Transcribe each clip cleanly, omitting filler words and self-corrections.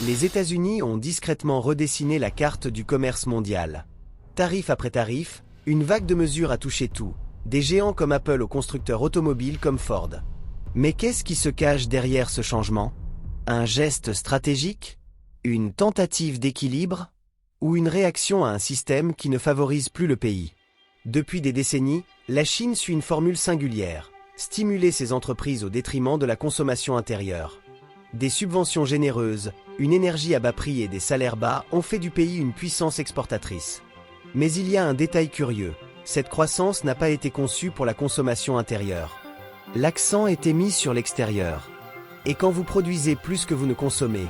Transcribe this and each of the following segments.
les États-Unis ont discrètement redessiné la carte du commerce mondial. Tarif après tarif, une vague de mesures a touché tout, des géants comme Apple aux constructeurs automobiles comme Ford. Mais qu'est-ce qui se cache derrière ce changement? Un geste stratégique? Une tentative d'équilibre? Ou une réaction à un système qui ne favorise plus le pays? Depuis des décennies, la Chine suit une formule singulière: stimuler ses entreprises au détriment de la consommation intérieure. Des subventions généreuses, une énergie à bas prix et des salaires bas ont fait du pays une puissance exportatrice. Mais il y a un détail curieux: cette croissance n'a pas été conçue pour la consommation intérieure. L'accent était mis sur l'extérieur. Et quand vous produisez plus que vous ne consommez,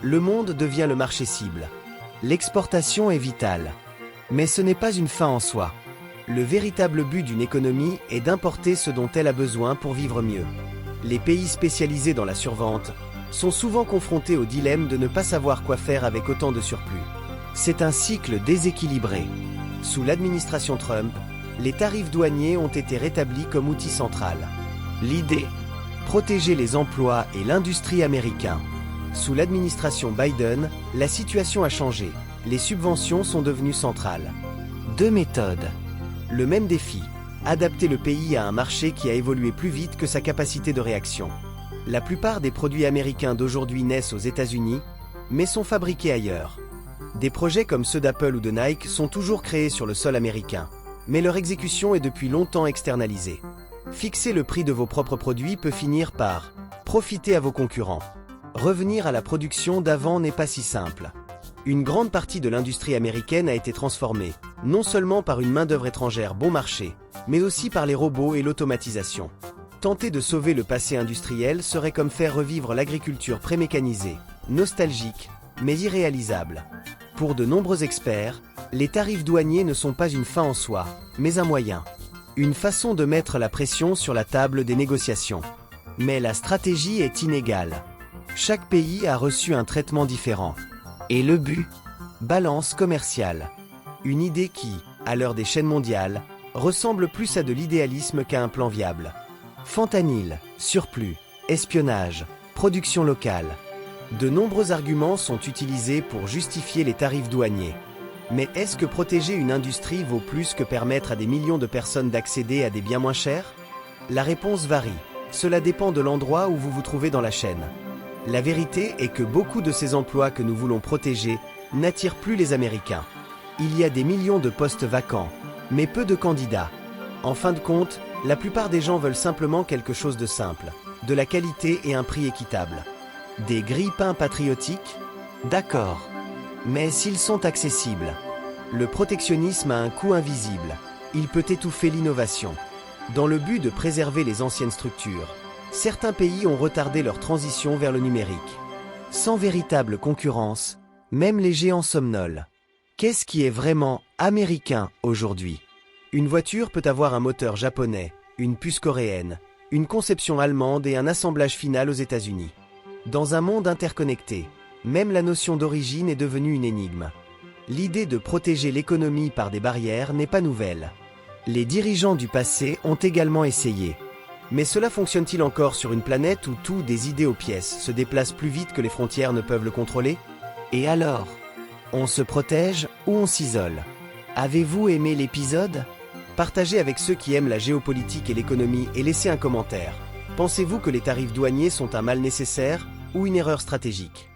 le monde devient le marché cible. L'exportation est vitale. Mais ce n'est pas une fin en soi. Le véritable but d'une économie est d'importer ce dont elle a besoin pour vivre mieux. Les pays spécialisés dans la survente sont souvent confrontés au dilemme de ne pas savoir quoi faire avec autant de surplus. C'est un cycle déséquilibré. Sous l'administration Trump, les tarifs douaniers ont été rétablis comme outil central. L'idée: protéger les emplois et l'industrie américains. Sous l'administration Biden, la situation a changé. Les subventions sont devenues centrales. Deux méthodes. Le même défi: adapter le pays à un marché qui a évolué plus vite que sa capacité de réaction. La plupart des produits américains d'aujourd'hui naissent aux États-Unis, mais sont fabriqués ailleurs. Des projets comme ceux d'Apple ou de Nike sont toujours créés sur le sol américain, mais leur exécution est depuis longtemps externalisée. Fixer le prix de vos propres produits peut finir par profiter à vos concurrents. Revenir à la production d'avant n'est pas si simple. Une grande partie de l'industrie américaine a été transformée, non seulement par une main-d'œuvre étrangère bon marché, mais aussi par les robots et l'automatisation. Tenter de sauver le passé industriel serait comme faire revivre l'agriculture prémécanisée, nostalgique, mais irréalisable. Pour de nombreux experts, les tarifs douaniers ne sont pas une fin en soi, mais un moyen. Une façon de mettre la pression sur la table des négociations. Mais la stratégie est inégale. Chaque pays a reçu un traitement différent. Et le but? Balance commerciale. Une idée qui, à l'heure des chaînes mondiales, ressemble plus à de l'idéalisme qu'à un plan viable. Fentanyl, surplus, espionnage, production locale. De nombreux arguments sont utilisés pour justifier les tarifs douaniers. Mais est-ce que protéger une industrie vaut plus que permettre à des millions de personnes d'accéder à des biens moins chers? La réponse varie. Cela dépend de l'endroit où vous vous trouvez dans la chaîne. La vérité est que beaucoup de ces emplois que nous voulons protéger n'attirent plus les Américains. Il y a des millions de postes vacants, mais peu de candidats. En fin de compte, la plupart des gens veulent simplement quelque chose de simple, de la qualité et un prix équitable. Des grille-pains patriotiques? D'accord. Mais s'ils sont accessibles, le protectionnisme a un coût invisible. Il peut étouffer l'innovation. Dans le but de préserver les anciennes structures, certains pays ont retardé leur transition vers le numérique. Sans véritable concurrence, même les géants somnolent. Qu'est-ce qui est vraiment américain aujourd'hui? Une voiture peut avoir un moteur japonais, une puce coréenne, une conception allemande et un assemblage final aux États-Unis. Dans un monde interconnecté, même la notion d'origine est devenue une énigme. L'idée de protéger l'économie par des barrières n'est pas nouvelle. Les dirigeants du passé ont également essayé. Mais cela fonctionne-t-il encore sur une planète où tout, des idées aux pièces, se déplace plus vite que les frontières ne peuvent le contrôler? Et alors? On se protège ou on s'isole? Avez-vous aimé l'épisode? Partagez avec ceux qui aiment la géopolitique et l'économie et laissez un commentaire. Pensez-vous que les tarifs douaniers sont un mal nécessaire ou une erreur stratégique?